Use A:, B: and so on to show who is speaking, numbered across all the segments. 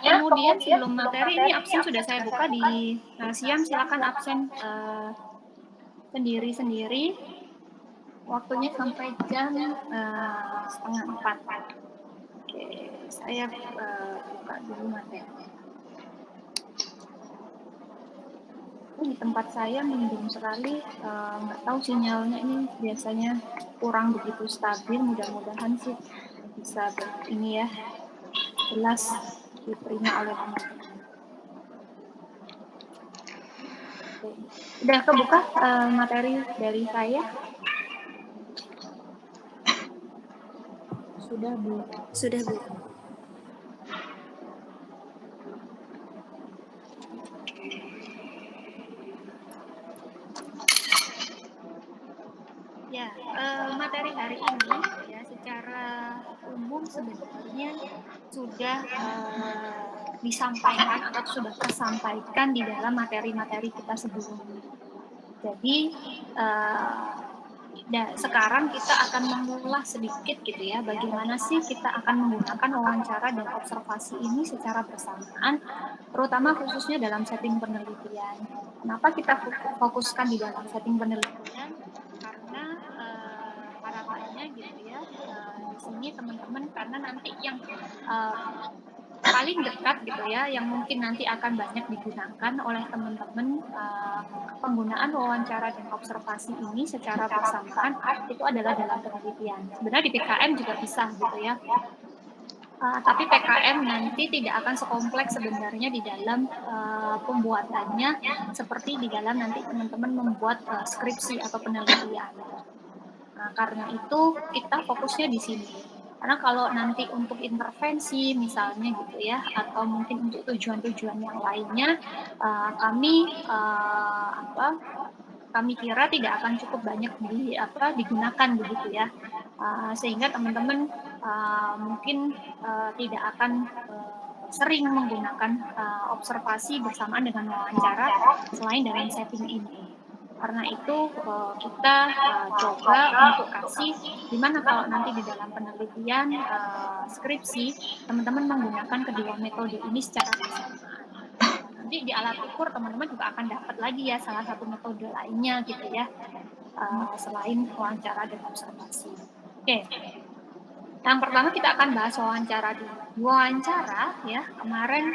A: kemudian sebelum materi ini absen sudah saya buka di Siam, silakan absen sendiri-sendiri. Waktunya sampai jam 3:30. Oke, saya buka dulu materi. Di tempat saya mendung sekali, nggak tahu sinyalnya ini biasanya kurang begitu stabil. Mudah-mudahan sih bisa ini ya, jelas diterima oleh teman-teman. Udah kebuka materi dari saya? Sudah, Bu.
B: Sudah, Bu.
A: Ya, materi hari ini ya secara umum sebenarnya sudah disampaikan atau sudah tersampaikan di dalam materi-materi kita sebelumnya. Jadi sekarang kita akan mengulas sedikit gitu ya, bagaimana sih kita akan menggunakan wawancara dan observasi ini secara bersamaan, terutama khususnya dalam setting penelitian. Kenapa kita fokuskan di dalam setting penelitian? Karena harapannya gitu ya, di sini teman-teman, karena nanti yang paling dekat gitu ya, yang mungkin nanti akan banyak digunakan oleh teman-teman, penggunaan wawancara dan observasi ini secara bersamaan itu adalah dalam penelitian. Sebenarnya di PKM juga bisa gitu ya. Tapi PKM nanti tidak akan sekompleks sebenarnya di dalam pembuatannya seperti di dalam nanti teman-teman membuat skripsi atau penelitian. Nah, karena itu kita fokusnya di sini. Karena kalau nanti untuk intervensi misalnya gitu ya, atau mungkin untuk tujuan-tujuan yang lainnya, kami kira tidak akan cukup banyak digunakan begitu ya, sehingga teman-teman mungkin tidak akan sering menggunakan observasi bersamaan dengan wawancara selain dalam setting ini. Karena itu kita coba untuk kasih gimana kalau nanti di dalam penelitian skripsi teman-teman menggunakan kedua metode ini secara bersamaan. Nanti di alat ukur teman-teman juga akan dapat lagi ya salah satu metode lainnya gitu ya, selain wawancara dan observasi. Oke. Yang pertama kita akan bahas wawancara dulu. Wawancara ya, kemarin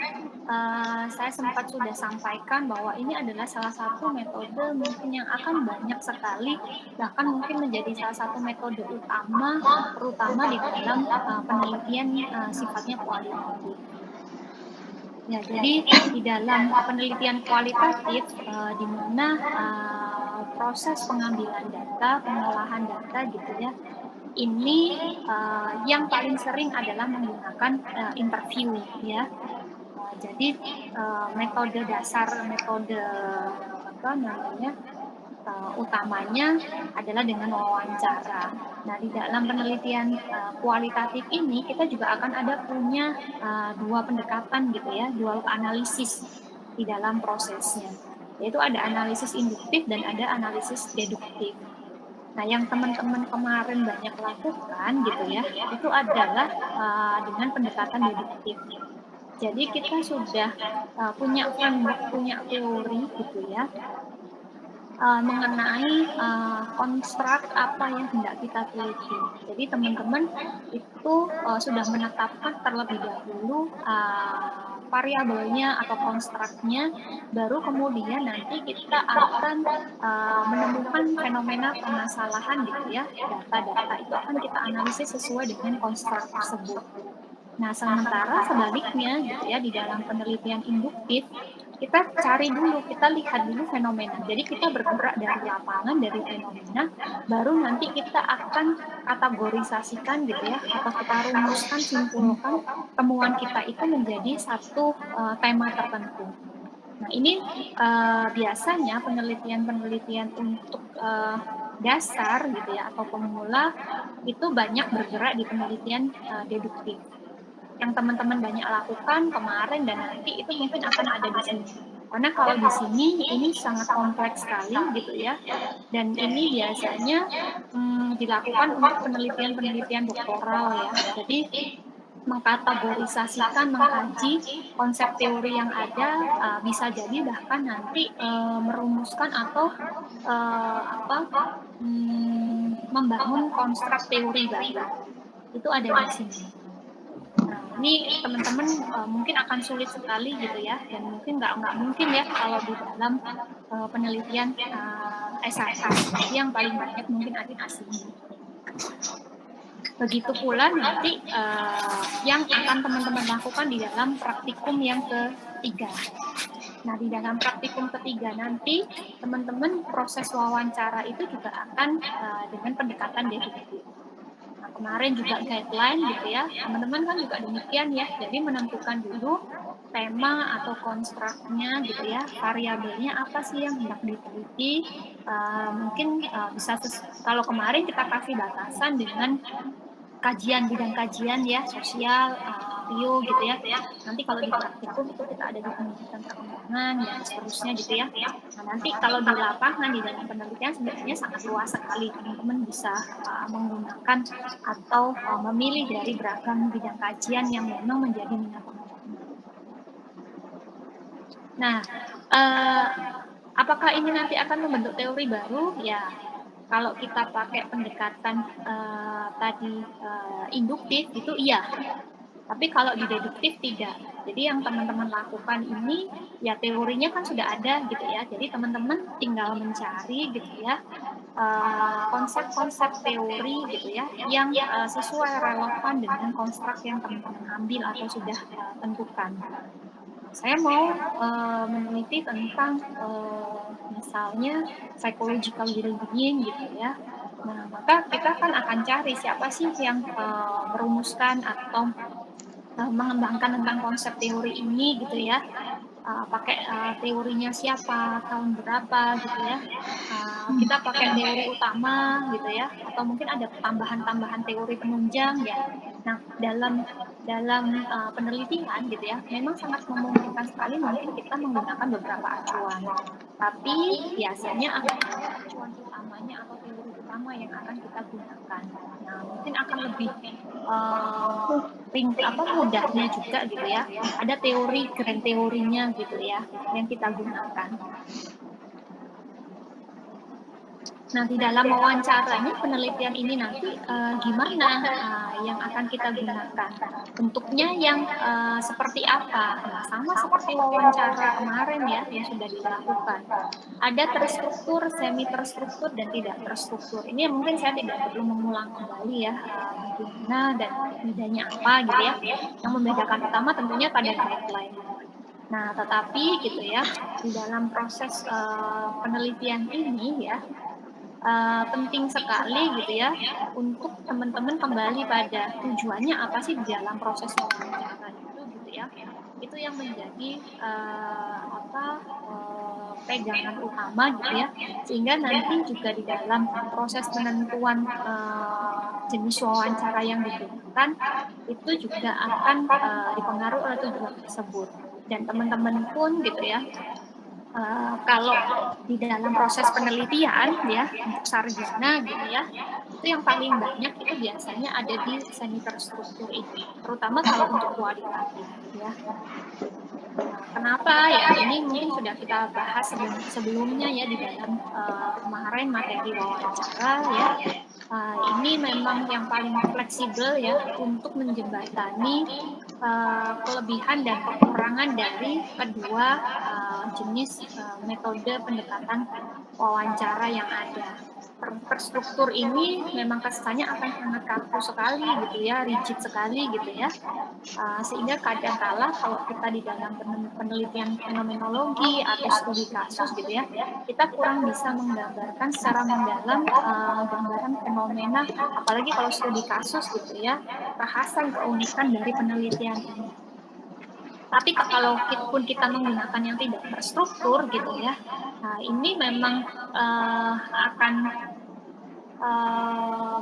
A: saya sempat sudah sampaikan bahwa ini adalah salah satu metode mungkin yang akan banyak sekali, bahkan mungkin menjadi salah satu metode utama, terutama di dalam penelitian sifatnya kualitatif. Ya, jadi di dalam penelitian kualitatif di mana proses pengambilan data, pengolahan data gitu ya, ini yang paling sering adalah menggunakan interview ya. Jadi metode dasar, metode utamanya adalah dengan wawancara. Nah, di dalam penelitian kualitatif ini kita juga akan ada punya dua pendekatan gitu ya, dual analisis di dalam prosesnya. Yaitu ada analisis induktif dan ada analisis deduktif. Nah, yang teman-teman kemarin banyak lakukan gitu ya, itu adalah dengan pendekatan deduktif. Jadi kita sudah punya framework, punya teori gitu ya, mengenai konstruk apa yang hendak kita teliti. Jadi teman-teman itu sudah menetapkan terlebih dahulu variabelnya atau konstruknya, baru kemudian nanti kita akan menemukan fenomena permasalahan gitu ya, data-data itu akan kita analisis sesuai dengan konstruk tersebut. Nah, sementara sebaliknya gitu ya, di dalam penelitian induktif kita cari dulu, kita lihat dulu fenomena. Jadi kita bergerak dari lapangan, dari fenomena, baru nanti kita akan kategorisasikan gitu ya, atau kita rumuskan, simpulkan temuan kita itu menjadi satu tema tertentu. Nah, ini biasanya penelitian-penelitian untuk dasar gitu ya, atau pemula itu banyak bergerak di penelitian deduktif. Yang teman-teman banyak lakukan kemarin dan nanti itu mungkin akan ada di sini. Karena kalau di sini ini sangat kompleks sekali gitu ya. Dan ini biasanya dilakukan untuk penelitian-penelitian doktoral ya. Jadi mengkategorisasikan, mengkaji konsep teori yang ada, bisa jadi bahkan nanti, merumuskan atau, apa, membangun konstruk teori baru. Itu ada di sini. Nah, ini teman-teman, mungkin akan sulit sekali gitu ya, dan mungkin nggak mungkin ya kalau di dalam, penelitian, S1, apalagi yang paling banyak mungkin ada di sini. Begitu pula nanti, yang akan teman-teman lakukan di dalam praktikum yang ketiga. Nah, di dalam praktikum ketiga nanti, teman-teman proses wawancara itu juga akan, dengan pendekatan deduktif. Nah, kemarin juga guideline gitu ya, teman-teman kan juga demikian ya, jadi menentukan dulu tema atau konstruknya gitu ya, variabelnya apa sih yang hendak diteliti, mungkin, bisa kalau kemarin kita kasih batasan dengan kajian, bidang kajian ya, sosial, bio gitu ya. Nanti kalau di praktikum itu kita ada di pendidikan perkembangan dan seterusnya gitu ya. Nah, nanti kalau di lapangan di dalam penelitian sebenarnya sangat luas sekali, teman-teman bisa, menggunakan atau, memilih dari beragam bidang kajian yang memang menjadi minat teman-teman. Nah, apakah ini nanti akan membentuk teori baru? Ya, kalau kita pakai pendekatan, tadi, induktif itu iya, tapi kalau di deduktif tidak. Jadi yang teman-teman lakukan ini, ya teorinya kan sudah ada gitu ya, jadi teman-teman tinggal mencari gitu ya, konsep-konsep teori gitu ya, yang, sesuai relevan dengan konstruk yang teman-teman ambil atau sudah, tentukan. Saya mau, meneliti tentang, misalnya psychological well-being gitu ya. Nah, maka kita kan akan cari siapa sih yang, merumuskan atau, mengembangkan tentang konsep teori ini gitu ya. Pakai, teorinya siapa, tahun berapa gitu ya. Kita pakai teori utama gitu ya, atau mungkin ada tambahan-tambahan teori penunjang ya. Nah, dalam, penelitian gitu ya, memang sangat memungkinkan sekali mungkin kita menggunakan beberapa acuan. Tapi biasanya akan ada acuan utamanya atau teori utama yang akan kita gunakan. Nah, mungkin akan lebih, mudahnya juga gitu ya, ada teori grand teorinya gitu ya, yang kita gunakan. Nah, di dalam wawancaranya penelitian ini nanti, gimana, yang akan kita gunakan? Bentuknya yang, seperti apa? Nah, sama seperti wawancara kemarin ya, yang sudah dilakukan. Ada terstruktur, semi terstruktur, dan tidak terstruktur. Ini mungkin saya tidak perlu mengulang kembali ya, bagaimana dan bedanya apa gitu ya. Yang membedakan utama tentunya pada guideline. Nah, tetapi gitu ya, di dalam proses, penelitian ini ya, penting sekali gitu ya, untuk teman-teman kembali pada tujuannya apa sih di dalam proses wawancara itu gitu ya. Itu yang menjadi, pegangan utama gitu ya, sehingga nanti juga di dalam proses penentuan, jenis wawancara yang digunakan, itu juga akan, dipengaruhi oleh tujuan tersebut. Dan teman-teman pun gitu ya, kalau di dalam proses penelitian ya, untuk sarjana gitu ya, itu yang paling banyak itu biasanya ada di semi terstruktur ini, terutama kalau untuk kualitatif ya. Nah, kenapa? Ya ini mungkin sudah kita bahas sebelumnya ya di dalam, kemarin materi wawancara ya. Ini memang yang paling fleksibel ya untuk menjembatani, kelebihan dan kekurangan dari kedua, jenis, metode pendekatan wawancara yang ada. Terstruktur ini memang kesannya akan sangat kaku sekali gitu ya, rigid sekali gitu ya. Sehingga kadangkala kalau kita di dalam penelitian fenomenologi atau studi kasus gitu ya, kita kurang bisa menggambarkan secara mendalam, gambaran fenomena, apalagi kalau studi kasus gitu ya, bahasan keunikan dari penelitian ini. Tapi kalau pun kita menggunakan yang tidak terstruktur gitu ya, nah ini memang, akan,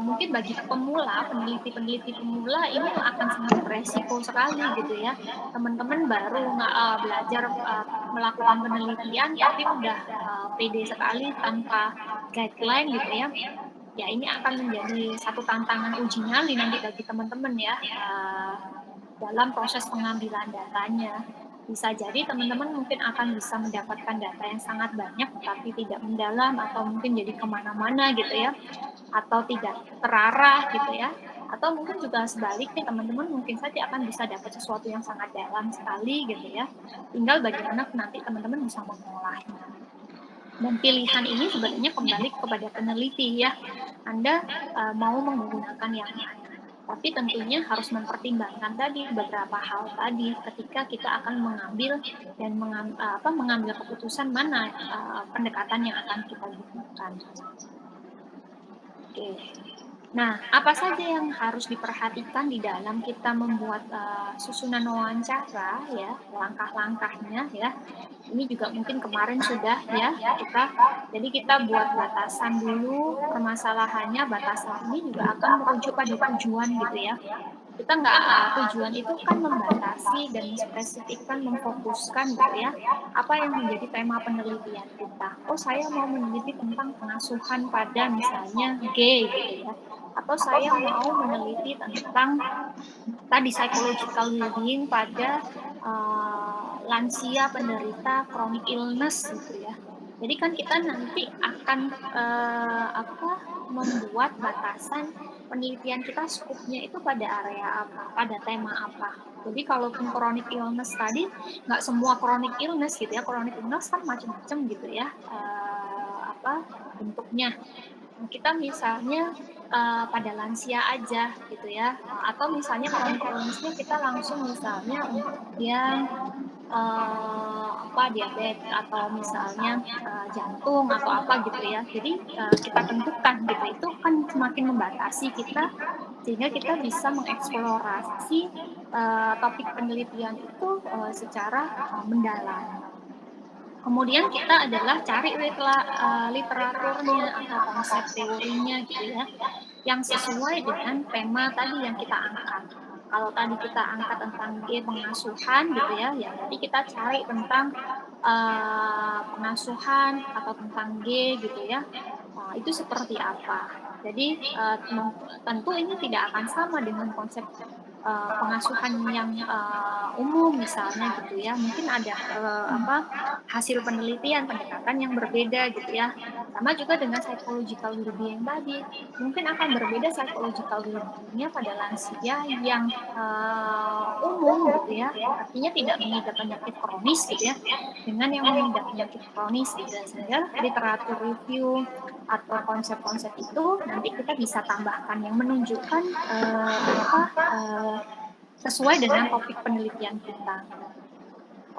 A: mungkin bagi pemula, peneliti-peneliti pemula ini akan sangat beresiko sekali gitu ya. Teman-teman baru belajar, melakukan penelitian tapi udah, pede sekali tanpa guideline gitu ya. Ya ini akan menjadi satu tantangan uji nyali nanti bagi teman-teman ya, dalam proses pengambilan datanya. Bisa jadi teman-teman mungkin akan bisa mendapatkan data yang sangat banyak, tapi tidak mendalam atau mungkin jadi kemana-mana gitu ya, atau tidak terarah gitu ya. Atau mungkin juga sebaliknya teman-teman mungkin saja akan bisa dapat sesuatu yang sangat dalam sekali gitu ya. Tinggal bagaimana nanti teman-teman bisa mengolahnya. Dan pilihan ini sebenarnya kembali kepada peneliti ya. Anda mau menggunakan yang mana. Tapi tentunya harus mempertimbangkan tadi beberapa hal tadi ketika kita akan mengambil dan mengambil keputusan mana pendekatan yang akan kita gunakan. Oke. Nah, apa saja yang harus diperhatikan di dalam kita membuat susunan wawancara ya, langkah-langkahnya ya. Ini juga mungkin kemarin sudah ya jadi kita buat batasan dulu permasalahannya, batasan ini juga akan merujuk pada tujuan gitu ya. Kita nggak tujuan itu kan membatasi dan menspesifikkan, memfokuskan gitu ya, apa yang menjadi tema penelitian kita. Oh, saya mau meneliti tentang pengasuhan pada misalnya gay gitu ya, atau saya mau meneliti tentang tadi psychological well-being pada lansia penderita chronic illness gitu ya. Jadi kan kita nanti akan membuat batasan penelitian kita skupnya itu pada area apa, pada tema apa. Jadi kalaupun chronic illness tadi, nggak semua chronic illness gitu ya, chronic illness kan macam-macam gitu ya, bentuknya. Nah, kita misalnya pada lansia aja gitu ya, atau misalnya chronic illness-nya kita langsung misalnya untuk yang diabetes atau misalnya jantung atau apa gitu ya. Jadi kita tentukan gitu. Itu kan semakin membatasi kita sehingga kita bisa mengeksplorasi topik penelitian itu secara mendalam. Kemudian kita adalah cari literaturnya atau konsep teorinya gitu ya, yang sesuai dengan tema tadi yang kita angkat. Kalau tadi kita angkat tentang pengasuhan gitu ya, ya berarti kita cari tentang pengasuhan atau tentang gitu ya, itu seperti apa. Jadi tentu ini tidak akan sama dengan konsep pengasuhan yang umum misalnya gitu ya. Mungkin ada hasil penelitian pendekatan yang berbeda gitu ya. Sama juga dengan psychological well-being tadi. Mungkin akan berbeda psychological well-being-nya pada lansia yang umum gitu ya. Artinya tidak mengidap penyakit kronis gitu ya. Dengan yang mengidap penyakit kronis gitu ya. Sehingga literatur review atau konsep-konsep itu nanti kita bisa tambahkan yang menunjukkan sesuai dengan topik penelitian kita.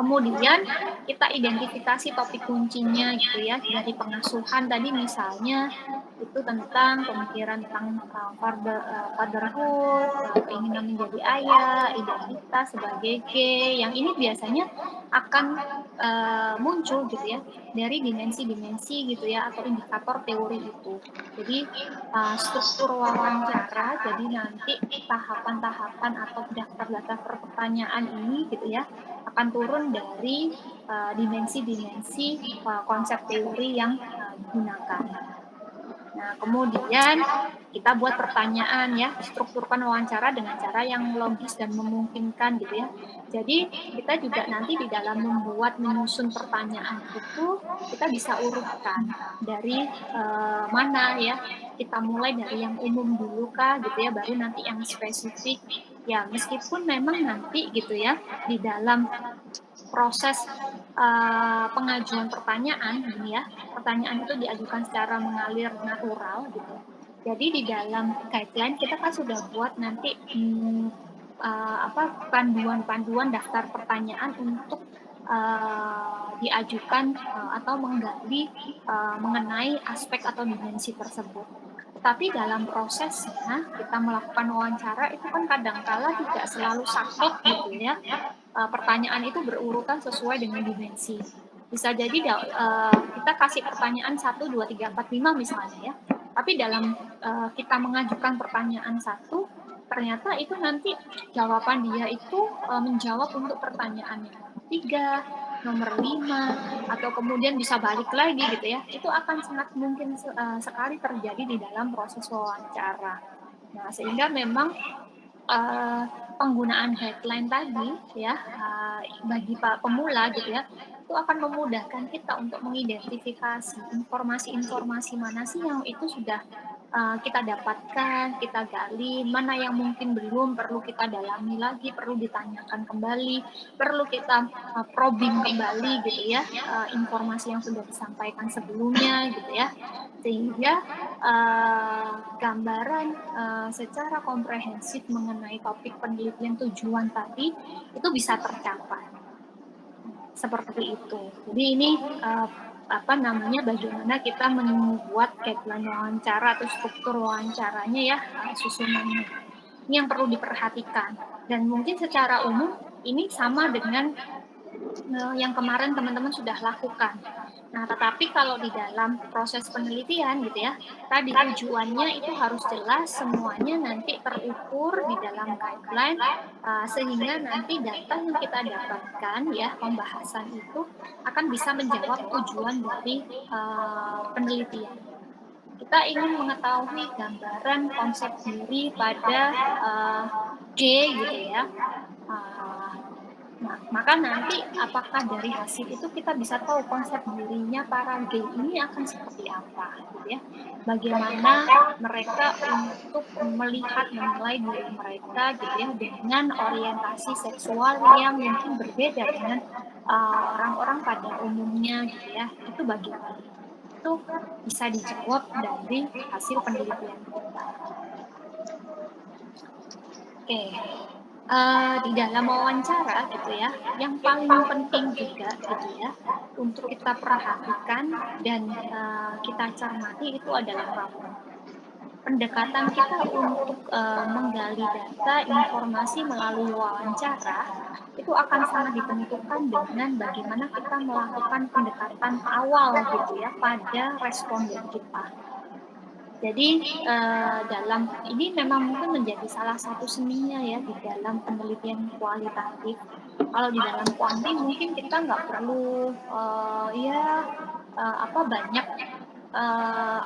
A: Kemudian kita identifikasi topik kuncinya gitu ya, dari pengasuhan tadi misalnya itu tentang pemikiran tentang fatherhood, keinginan menjadi ayah, identitas sebagai gay, yang ini biasanya akan muncul gitu ya dari dimensi-dimensi gitu ya atau indikator teori itu. Jadi struktur wawancara, jadi nanti tahapan-tahapan atau daftar-daftar pertanyaan ini gitu ya akan turun dari dimensi-dimensi konsep teori yang digunakan. Nah, kemudian kita buat pertanyaan ya, strukturkan wawancara dengan cara yang logis dan memungkinkan gitu ya. Jadi kita juga nanti di dalam membuat menyusun pertanyaan itu kita bisa urutkan dari mana ya. Kita mulai dari yang umum dulu kah gitu ya, baru nanti yang spesifik. Ya, meskipun memang nanti gitu ya di dalam proses pengajuan pertanyaan gini ya, pertanyaan itu diajukan secara mengalir natural gitu. Jadi di dalam guideline kita kan sudah buat nanti panduan-panduan daftar pertanyaan untuk diajukan atau menggali mengenai aspek atau dimensi tersebut. Tetapi dalam prosesnya kita melakukan wawancara itu kan kadangkala tidak selalu saklek gitu ya. Pertanyaan itu berurutan sesuai dengan dimensi. Bisa jadi kita kasih pertanyaan 1, 2, 3, 4, 5 misalnya ya. Tapi dalam kita mengajukan pertanyaan 1, ternyata itu nanti jawaban dia itu menjawab untuk pertanyaan yang nomor 3, nomor 5, atau kemudian bisa balik lagi gitu ya. Itu akan sangat mungkin sekali terjadi di dalam proses wawancara. Nah, sehingga memang penggunaan guideline tadi ya, bagi pemula gitu ya, itu akan memudahkan kita untuk mengidentifikasi informasi-informasi mana sih yang itu sudah, kita dapatkan, kita gali, mana yang mungkin belum perlu kita dalami lagi, perlu ditanyakan kembali, perlu kita, probing kembali gitu ya, informasi yang sudah disampaikan sebelumnya gitu ya. Sehingga, gambaran, secara komprehensif mengenai topik penelitian tujuan tadi, itu bisa tercapai, seperti itu. Jadi ini, apa namanya, bagaimana kita membuat guideline wawancara atau struktur wawancaranya ya, susunannya. Ini yang perlu diperhatikan dan mungkin secara umum ini sama dengan yang kemarin teman-teman sudah lakukan. Nah, tetapi kalau di dalam proses penelitian gitu ya, tadi tujuannya itu harus jelas, semuanya nanti terukur di dalam guideline, sehingga nanti data yang kita dapatkan ya, pembahasan itu akan bisa menjawab tujuan dari, penelitian. Kita ingin mengetahui gambaran konsep diri pada, G gitu ya, eee Nah, maka nanti apakah dari hasil itu kita bisa tahu konsep dirinya para gay ini akan seperti apa, gitu ya. Bagaimana mereka untuk melihat, menilai diri mereka gitu ya, dengan orientasi seksual yang mungkin berbeda dengan, orang-orang pada umumnya gitu ya, itu bagaimana? Itu bisa dijawab dari hasil penelitian kita. Oke. Di dalam wawancara gitu ya, yang paling penting juga gitu ya, untuk kita perhatikan dan, kita cermati itu adalah rapor. Pendekatan kita untuk, menggali data, informasi melalui wawancara, itu akan sangat ditentukan dengan bagaimana kita melakukan pendekatan awal gitu ya, pada responden kita. Jadi, dalam ini memang mungkin menjadi salah satu seninya ya di dalam penelitian kualitatif. Kalau di dalam kuanti mungkin kita nggak perlu, ya, apa, banyak,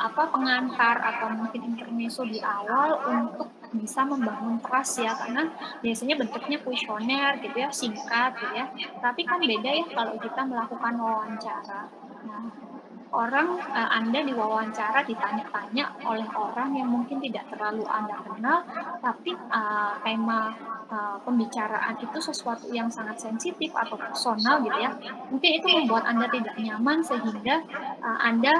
A: apa, pengantar atau mungkin intermezzo di awal untuk bisa membangun trust ya, karena biasanya bentuknya kuesioner gitu ya, singkat gitu ya. Tapi kan beda ya kalau kita melakukan wawancara. Nah, Anda diwawancara ditanya-tanya oleh orang yang mungkin tidak terlalu Anda kenal, tapi, tema, pembicaraan itu sesuatu yang sangat sensitif atau personal gitu ya, mungkin itu membuat Anda tidak nyaman sehingga, Anda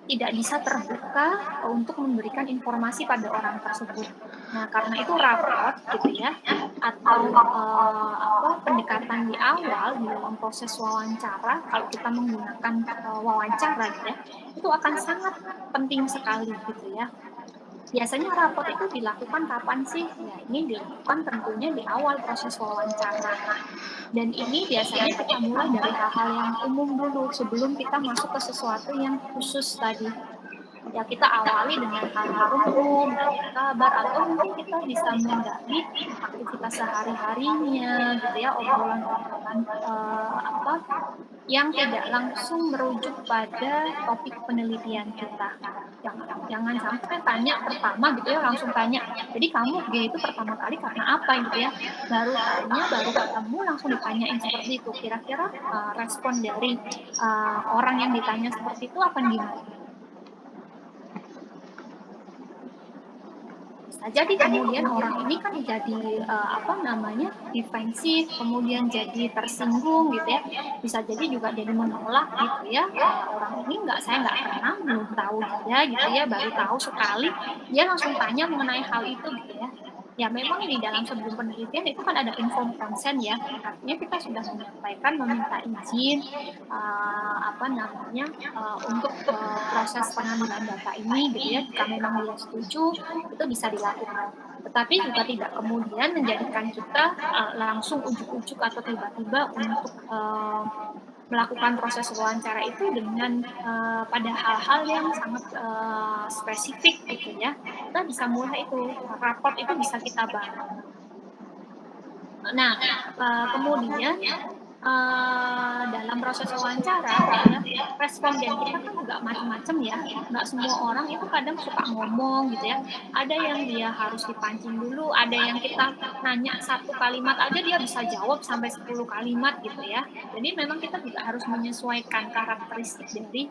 A: tidak bisa terbuka untuk memberikan informasi pada orang tersebut. Nah, karena itu raport gitu ya, atau, apa, pendekatan di awal di dalam proses wawancara, kalau kita menggunakan, wawancara gitu ya, itu akan sangat penting sekali gitu ya. Biasanya raport itu dilakukan kapan sih? Ya ini dilakukan tentunya di awal proses wawancara. Dan ini biasanya kita mulai dari hal-hal yang umum dulu sebelum kita masuk ke sesuatu yang khusus tadi. Ya kita awali dengan hal-hal umum, tanya kabar, atau mungkin kita bisa menggali aktivitas sehari-harinya gitu ya, obrolan-obrolan, apa, yang tidak langsung merujuk pada topik penelitian kita. Jangan jangan sampai tanya pertama gitu ya, langsung tanya, "Jadi kamu gay itu pertama kali karena apa?" Gitu ya. Baru ketemu langsung ditanyain seperti itu. Kira-kira, respon dari, orang yang ditanya seperti itu akan gimana? Bisa jadi kemudian orang ini kan jadi, apa namanya, defensif, kemudian jadi tersinggung gitu ya, bisa jadi juga jadi menolak gitu ya, orang ini saya nggak kenal, belum tahu dia gitu ya, baru tahu sekali, dia langsung tanya mengenai hal itu gitu ya. Ya memang di dalam sebelum penelitian itu kan ada informed consent ya, artinya kita sudah menyampaikan, meminta izin, apa namanya, untuk, proses pengambilan data ini gitu ya, jika memang dia setuju, itu bisa dilakukan. Tetapi juga tidak kemudian menjadikan kita, langsung ujuk-ujuk atau tiba-tiba untuk, melakukan proses wawancara itu dengan, pada hal-hal yang sangat, spesifik gitu ya. Kita bisa mulai itu, raport itu bisa kita bangun. Nah, kemudian, dalam proses wawancara gitu ya, responden kita kan juga macam-macam ya, nggak semua orang itu kadang suka ngomong gitu ya. Ada yang dia harus dipancing dulu, ada yang kita nanya satu kalimat aja dia bisa jawab sampai 10 kalimat gitu ya. Jadi memang kita juga harus menyesuaikan karakteristik dari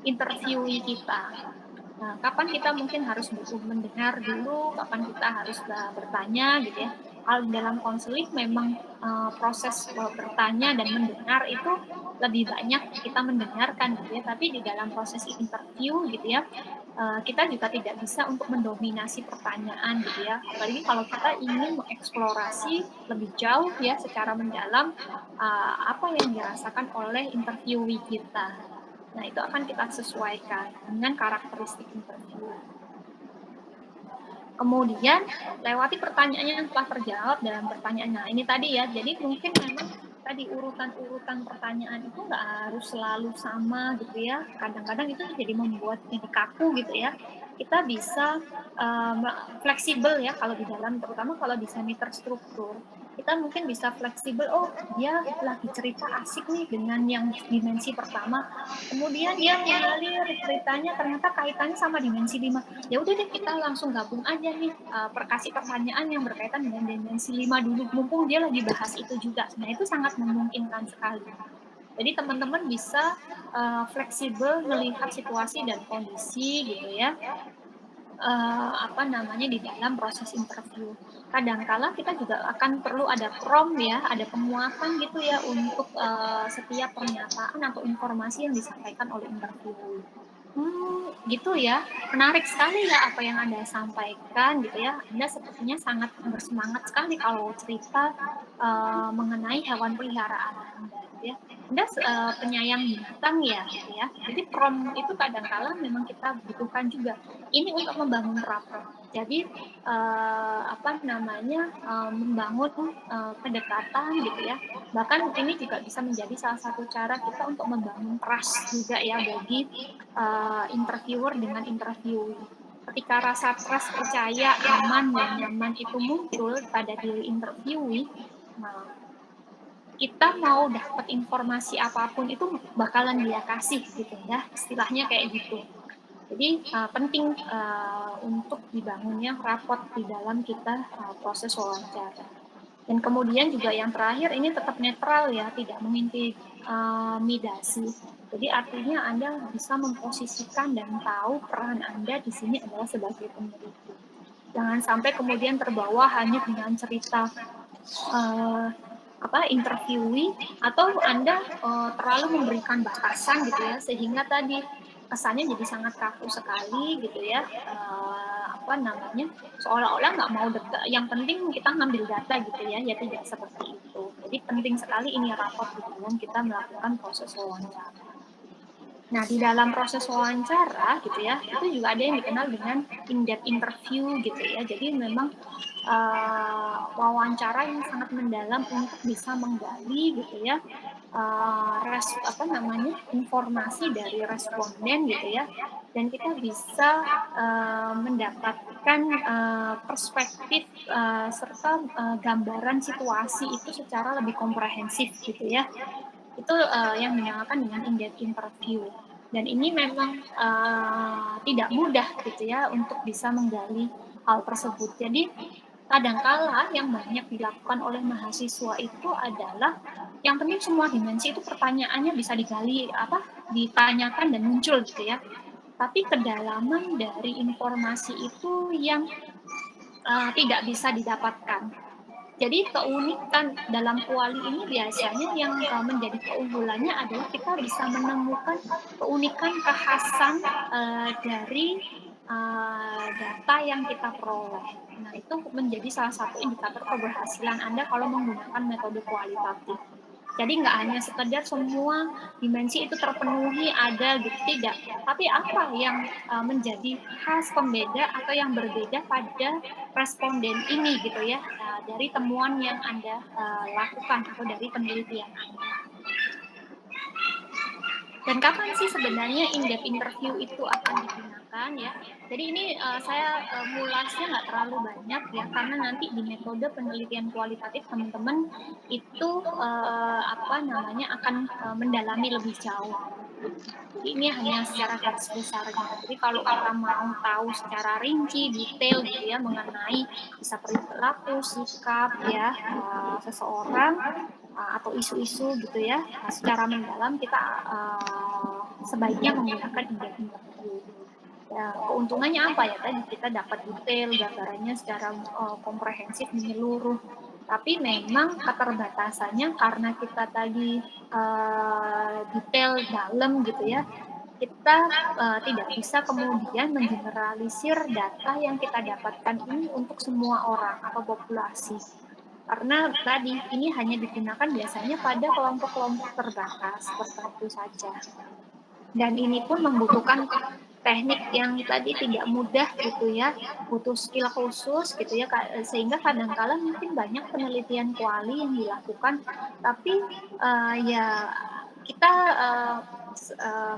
A: interviewee kita. Nah, kapan kita mungkin harus butuh mendengar dulu, kapan kita harus bertanya gitu ya. Kalau dalam konseling memang, proses, bertanya dan mendengar itu lebih banyak kita mendengarkan gitu ya, tapi di dalam proses interview gitu ya, kita juga tidak bisa untuk mendominasi pertanyaan gitu ya. Apalagi kalau kita ingin mengeksplorasi lebih jauh ya secara mendalam, apa yang dirasakan oleh interviewee kita. Nah, itu akan kita sesuaikan dengan karakteristik interview. Kemudian lewati pertanyaannya yang telah terjawab dalam pertanyaan. Nah, ini tadi ya, jadi mungkin memang tadi urutan-urutan pertanyaan itu nggak harus selalu sama gitu ya. Kadang-kadang itu jadi membuat jadi kaku gitu ya. Kita bisa fleksibel ya kalau di dalam, terutama kalau di semi terstruktur. Kita mungkin bisa fleksibel, oh dia lagi cerita asik nih dengan yang dimensi pertama, kemudian dia mengalir ceritanya ternyata kaitannya sama dimensi 5. Ya udah deh kita langsung gabung aja nih, kasih pertanyaan yang berkaitan dengan dimensi 5 dulu, mumpung dia lagi bahas itu juga. Nah, itu sangat memungkinkan sekali. Jadi teman-teman bisa, fleksibel melihat situasi dan kondisi gitu ya, apa namanya, di dalam proses interview. Kadangkala kita juga akan perlu ada prompt ya, ada penguatan gitu ya untuk, setiap pernyataan atau informasi yang disampaikan oleh interviewee. Gitu ya. Menarik sekali ya apa yang Anda sampaikan gitu ya. Anda sepertinya sangat bersemangat sekali kalau cerita, mengenai hewan peliharaan Anda gitu ya. Anda penyayang binatang ya gitu ya. Jadi prompt itu kadang-kala memang kita butuhkan juga. Ini untuk membangun rapport. Jadi, apa namanya, membangun, kedekatan gitu ya. Bahkan ini juga bisa menjadi salah satu cara kita untuk membangun trust juga ya bagi interviewer dengan interviewee. Ketika rasa trust, percaya, aman, dan nyaman itu muncul pada diri interviewee, nah kita mau dapat informasi apapun itu bakalan dia kasih gitu ya, istilahnya kayak gitu. Jadi, penting, untuk dibangunnya raport di dalam kita, proses wawancara. Dan kemudian juga yang terakhir ini tetap netral ya, tidak mengintimidasi. Jadi artinya Anda bisa memposisikan dan tahu peran Anda di sini adalah sebagai peneliti. Jangan sampai kemudian terbawa hanya dengan cerita, eee, interviewee atau Anda, terlalu memberikan batasan gitu ya, sehingga tadi kesannya jadi sangat kaku sekali gitu ya, apa namanya, seolah-olah nggak mau deket, yang penting kita ngambil data gitu ya tidak seperti itu. Jadi penting sekali ini raport di dalam kita melakukan proses wawancara. Nah, di dalam proses wawancara gitu ya, itu juga ada yang dikenal dengan in-depth interview gitu ya. Jadi memang, wawancara yang sangat mendalam untuk bisa menggali gitu ya, apa namanya, informasi dari responden gitu ya, dan kita bisa, mendapatkan, perspektif, serta, gambaran situasi itu secara lebih komprehensif gitu ya. Itu, yang dinamakan dengan in-depth interview. Dan ini memang, tidak mudah gitu ya untuk bisa menggali hal tersebut. Jadi kadangkala yang banyak dilakukan oleh mahasiswa itu adalah yang penting semua dimensi itu pertanyaannya bisa digali, apa, ditanyakan dan muncul gitu ya. Tapi kedalaman dari informasi itu yang, tidak bisa didapatkan. Jadi keunikan dalam kuali ini biasanya yang, menjadi keunggulannya adalah kita bisa menemukan keunikan, kekhasan, dari, data yang kita peroleh. Nah, itu menjadi salah satu indikator keberhasilan Anda kalau menggunakan metode kualitatif. Jadi nggak hanya sekedar semua dimensi itu terpenuhi, ada gitu, tidak. Tapi apa yang, menjadi khas, pembeda, atau yang berbeda pada responden ini gitu ya, dari temuan yang Anda, lakukan atau dari penelitian Anda. Dan kapan sih sebenarnya in-depth interview itu akan digunakan ya? Jadi ini, saya, mulasnya nggak terlalu banyak ya, karena nanti di metode penelitian kualitatif teman-teman itu, apa namanya, akan, mendalami lebih jauh. Jadi ini hanya secara garis besarnya. Jadi kalau kita mau tahu secara rinci, detail gitu ya mengenai bisa perilaku, sikap ya, seseorang, atau isu-isu gitu ya, secara mendalam kita, sebaiknya menggunakan in-depth interview. Ya, keuntungannya apa ya, tadi kita dapat detail, gambarannya secara, komprehensif, menyeluruh. Tapi memang keterbatasannya karena kita tadi, detail dalam gitu ya, kita, tidak bisa kemudian mengeneralisir data yang kita dapatkan ini untuk semua orang atau populasi. Karena tadi, ini hanya digunakan biasanya pada kelompok-kelompok terbatas, seperti itu saja. Dan ini pun membutuhkan teknik yang tadi tidak mudah gitu ya, butuh skill khusus gitu ya, sehingga kadangkala mungkin banyak penelitian kuali yang dilakukan, tapi, ya kita,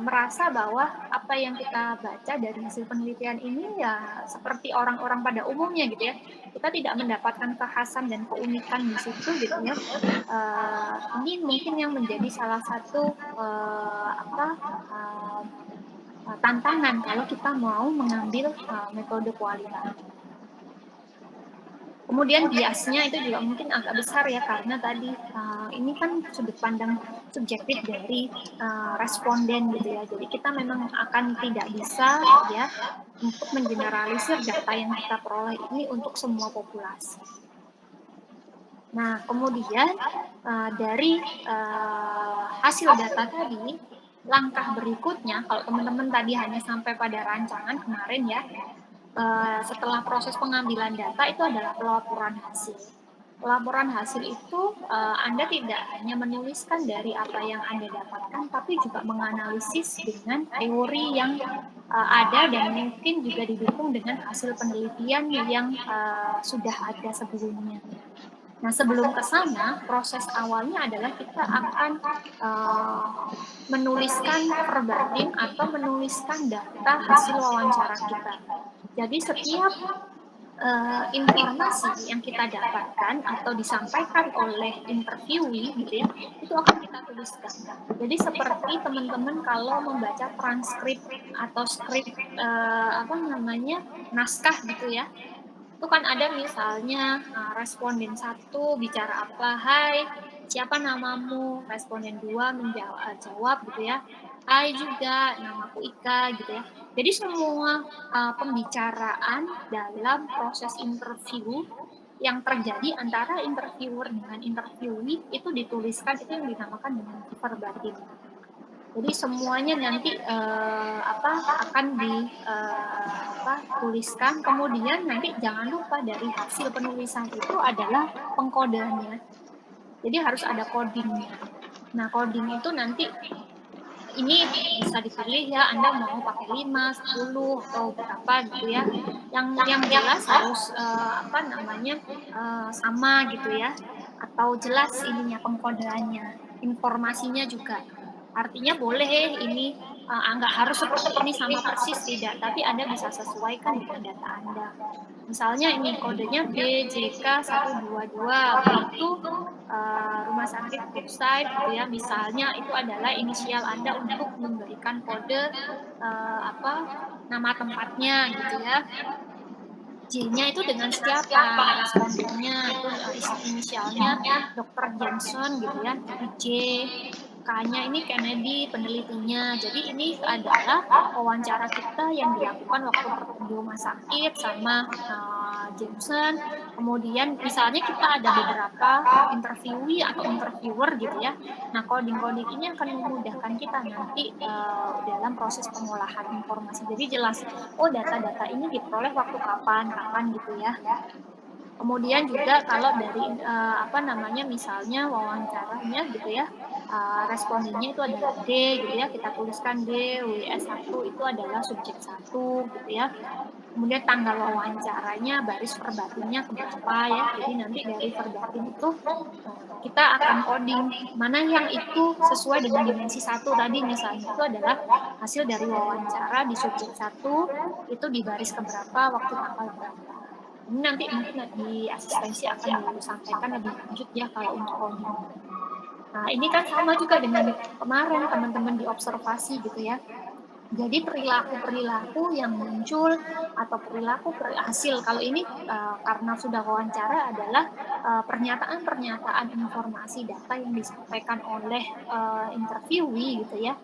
A: merasa bahwa apa yang kita baca dari hasil penelitian ini ya seperti orang-orang pada umumnya gitu ya. Kita tidak mendapatkan kekhasan dan keunikan di situ gitu ya. Ini mungkin yang menjadi salah satu, apa, eee tantangan kalau kita mau mengambil, metode kualitatif. Kemudian biasnya itu juga mungkin agak besar ya karena tadi, ini kan sudut pandang subjektif dari, responden gitu ya. Jadi kita memang akan tidak bisa ya untuk mengeneralisir data yang kita peroleh ini untuk semua populasi. Nah kemudian, dari, hasil data tadi, langkah berikutnya kalau teman-teman tadi hanya sampai pada rancangan kemarin ya, setelah proses pengambilan data itu adalah pelaporan hasil. Pelaporan hasil itu, Anda tidak hanya menuliskan dari apa yang Anda dapatkan, tapi juga menganalisis dengan teori yang, ada dan mungkin juga didukung dengan hasil penelitian yang, sudah ada sebelumnya. Nah, sebelum ke sana, proses awalnya adalah kita akan, eee, menuliskan verbatim atau menuliskan data hasil wawancara kita. Jadi setiap, informasi yang kita dapatkan atau disampaikan oleh interviewee gitu ya, itu akan kita tuliskan. Jadi seperti teman-teman kalau membaca transkrip atau skrip, apa namanya, naskah gitu ya, itu kan ada misalnya, responden satu bicara apa, "Hai, siapa namamu?" Responden 2 jawab gitu ya, "Hai juga, namaku Ika," gitu ya. Jadi semua, pembicaraan dalam proses interview yang terjadi antara interviewer dengan interviewee itu dituliskan, itu yang dinamakan dengan verbatim. Jadi semuanya nanti, apa, akan tuliskan, kemudian nanti jangan lupa dari hasil penulisan itu adalah pengkodeannya. Jadi harus ada coding-nya. Nah, coding itu nanti ini bisa dipilih ya, Anda mau pakai 5, 10, atau berapa gitu ya. Yang jelas harus, apa namanya, sama gitu ya, atau jelas ininya pengkodeannya, informasinya juga. Artinya boleh ini, nggak harus seperti ini sama persis, tidak, tapi Anda bisa sesuaikan dengan data Anda. Misalnya ini kodenya BJK122, B itu, rumah sakit Brookside gitu ya, misalnya itu adalah inisial Anda untuk memberikan kode, apa, nama tempatnya gitu ya. J-nya itu dengan siapa respondennya, itu, inisialnya Dokter Johnson gitu ya, itu J. K-nya ini Kennedy penelitinya. Jadi ini adalah wawancara kita yang dilakukan waktu di rumah sakit sama, Johnson. Kemudian misalnya kita ada beberapa interviewee atau interviewer gitu ya. Nah, coding-coding ini akan memudahkan kita nanti, dalam proses pengolahan informasi. Jadi jelas, oh data-data ini diperoleh waktu kapan kapan gitu ya. Kemudian juga kalau dari, apa namanya, misalnya wawancaranya gitu ya, respondennya itu adalah D gitu ya, kita tuliskan D, WS1 itu adalah subjek 1 gitu ya. kemudian tanggal wawancaranya, baris verbatimnya keberapa ya. Jadi nanti dari verbatim itu kita akan coding mana yang itu sesuai dengan dimensi 1 tadi, misalnya itu adalah hasil dari wawancara di subjek 1 itu di baris keberapa, waktu tanggal berapa. Ini nanti mungkin di asistensi akan disampaikan lebih lanjut ya kalau untuk coding. Nah, ini kan sama juga dengan kemarin teman-teman di observasi gitu ya. Jadi perilaku-perilaku yang muncul atau perilaku hasil kalau ini karena sudah wawancara adalah pernyataan-pernyataan informasi data yang disampaikan oleh interviewee gitu ya.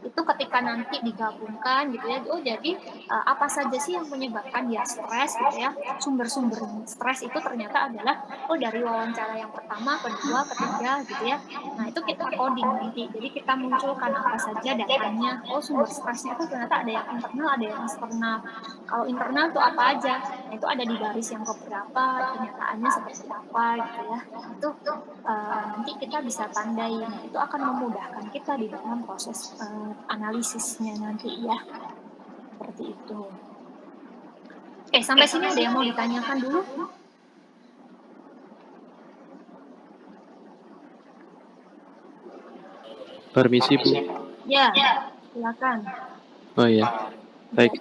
A: Itu ketika nanti digabungkan gitu ya, oh jadi apa saja sih yang menyebabkan dia stres gitu ya, sumber-sumber stres itu ternyata adalah, oh dari wawancara yang pertama, kedua, ketiga gitu ya. Nah itu kita coding nanti, jadi kita munculkan apa saja datanya, oh sumber stresnya itu ternyata ada yang internal, ada yang eksternal. Kalau internal tuh apa aja? Nah itu ada di baris yang keberapa, pernyataannya seperti apa gitu ya. Nah itu nanti kita bisa tandai. Nah, itu akan memudahkan kita di dalam proses analisisnya nanti ya. Seperti itu. Oke, sampai sini ada yang mau ditanyakan dulu?
B: Permisi, Bu.
A: Ya, silakan.
B: Oh iya, baik.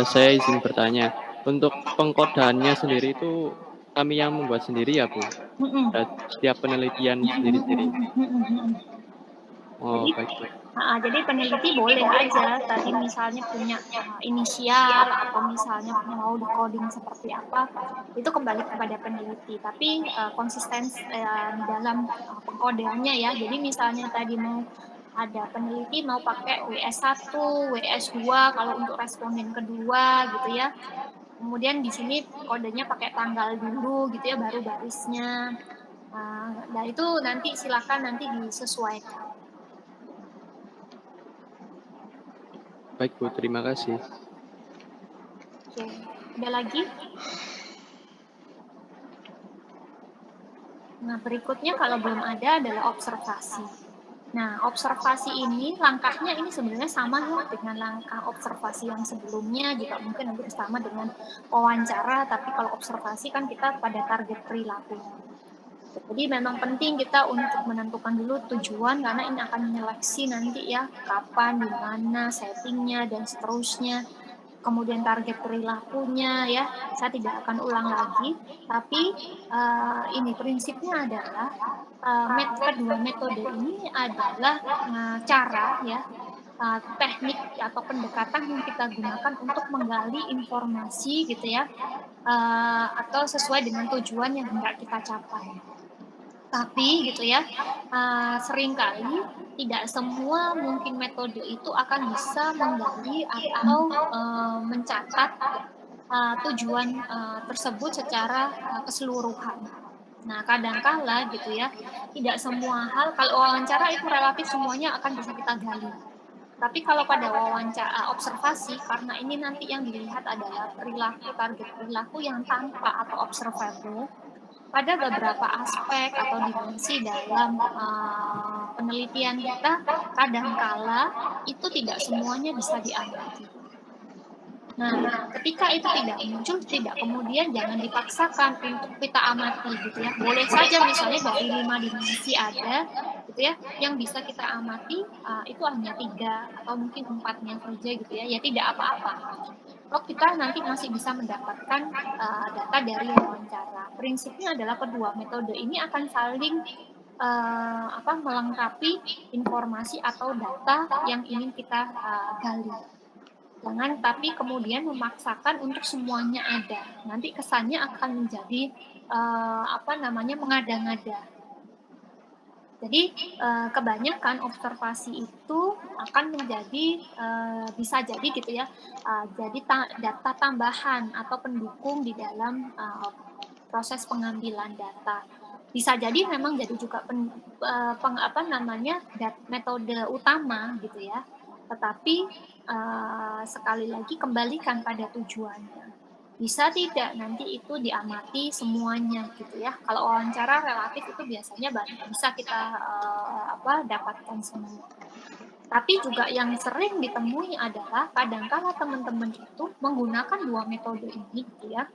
B: Saya izin bertanya. Untuk pengkodaannya sendiri itu kami yang membuat sendiri ya, Bu? Setiap penelitian sendiri-sendiri. Oh,
A: Jadi,
B: baik, baik.
A: jadi peneliti boleh aja tadi misalnya punya inisial atau misalnya mau di coding seperti apa, itu kembali kepada peneliti. Tapi konsisten di dalam pengkodeannya ya. Jadi misalnya tadi mau ada peneliti mau pakai WS1, WS2 kalau untuk responden kedua gitu ya. Kemudian di sini kodenya pakai tanggal dulu gitu ya, baru barisnya. Nah itu nanti silakan nanti disesuaikan.
B: Baik, Bu. Terima kasih.
A: Oke, ada lagi? Nah, berikutnya kalau belum ada adalah observasi. Nah, observasi ini langkahnya ini sebenarnya sama ya dengan langkah observasi yang sebelumnya, juga mungkin hampir sama dengan wawancara, tapi kalau observasi kan kita pada target perilaku. Jadi memang penting kita untuk menentukan dulu tujuan karena ini akan menyeleksi nanti ya kapan, di mana, settingnya dan seterusnya. Kemudian target perilakunya ya, saya tidak akan ulang lagi, tapi ini prinsipnya adalah kedua metode ini adalah cara ya, teknik atau pendekatan yang kita gunakan untuk menggali informasi gitu ya, atau sesuai dengan tujuan yang hendak kita capai. Tapi gitu ya, seringkali tidak semua mungkin metode itu akan bisa menggali atau mencatat tujuan tersebut secara keseluruhan. Nah, kadang kala gitu ya, tidak semua hal kalau wawancara itu relatif semuanya akan bisa kita gali. Tapi kalau pada wawancara observasi, karena ini nanti yang dilihat adalah perilaku, target perilaku yang tampak atau observable, pada beberapa aspek atau dimensi dalam penelitian kita, kadangkala itu tidak semuanya bisa diamati. Nah, ketika itu tidak muncul, tidak kemudian jangan dipaksakan untuk kita amati gitu ya. Boleh saja misalnya dari 5 dimensi ada gitu ya, yang bisa kita amati itu hanya 3 atau mungkin 4-nya saja gitu ya, ya tidak apa-apa. Toh kita nanti masih bisa mendapatkan data dari wawancara. Prinsipnya adalah kedua metode ini akan saling melengkapi informasi atau data yang ingin kita gali. Jangan tapi kemudian memaksakan untuk semuanya ada. Nanti kesannya akan menjadi mengada-ngada. Jadi kebanyakan observasi itu akan menjadi bisa jadi gitu ya, jadi data tambahan atau pendukung di dalam proses pengambilan data. Bisa jadi memang jadi juga metode utama gitu ya. Tetapi sekali lagi kembalikan pada tujuannya. Bisa tidak nanti itu diamati semuanya gitu ya. Kalau wawancara relatif itu biasanya bisa kita dapatkan semua. Tapi juga yang sering ditemui adalah kadangkala teman-teman itu menggunakan 2 metode ini gitu ya,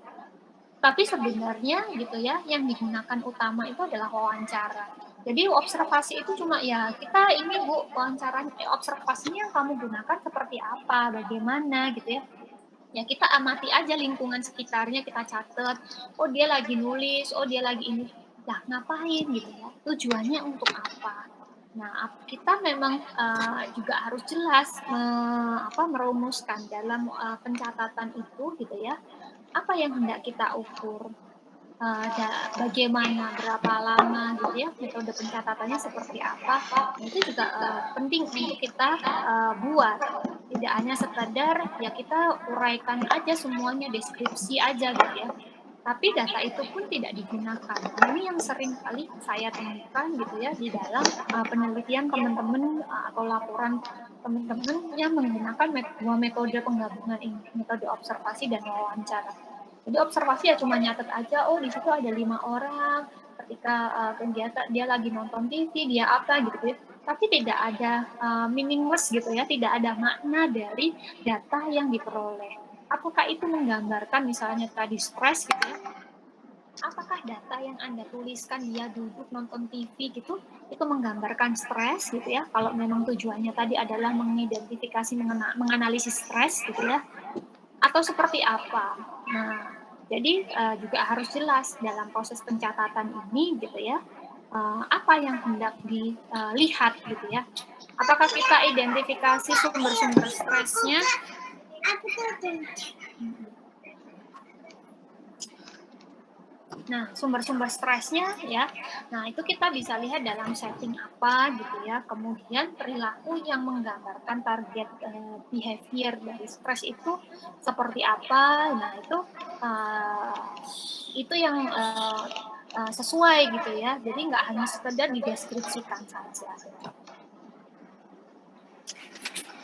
A: tapi sebenarnya gitu ya, yang digunakan utama itu adalah wawancara. Jadi observasi itu cuma ya kita ini Bu, observasinya yang kamu gunakan seperti apa, bagaimana gitu ya. Ya kita amati aja lingkungan sekitarnya, kita catat, oh dia lagi nulis, oh dia lagi ini. Lah ngapain gitu ya, tujuannya untuk apa? Nah, kita memang, juga harus jelas merumuskan dalam, pencatatan itu gitu ya, apa yang hendak kita ukur, bagaimana, berapa lama gitu ya, metode pencatatannya seperti apa. Nah itu juga, penting untuk kita, buat. Tidak hanya sekadar ya kita uraikan aja semuanya, deskripsi aja gitu ya, tapi data itu pun tidak digunakan. Nah ini yang sering kali saya temukan gitu ya di dalam, penelitian teman-teman, atau laporan teman-teman yang menggunakan 2 metode penggabungan ini, metode observasi dan wawancara. Jadi observasi ya cuma nyatet aja, oh di situ ada 5 orang, ketika, kegiatan dia lagi nonton TV, dia apa gitu ya, tapi tidak ada, meaningless gitu ya, tidak ada makna dari data yang diperoleh. Apakah itu menggambarkan misalnya tadi stres gitu ya, apakah data yang Anda tuliskan dia duduk nonton TV gitu, itu menggambarkan stres gitu ya, kalau memang tujuannya tadi adalah mengidentifikasi, menganalisis stres gitu ya, atau seperti apa. Nah, jadi, juga harus jelas dalam proses pencatatan ini gitu ya, apa yang hendak dilihat gitu ya. Apakah kita identifikasi sumber-sumber stresnya. Nah, sumber-sumber stresnya ya, nah itu kita bisa lihat dalam setting apa gitu ya, kemudian perilaku yang menggambarkan target, behavior dari stres itu seperti apa. Nah itu yang, sesuai gitu ya, jadi nggak hanya sekedar dideskripsikan saja.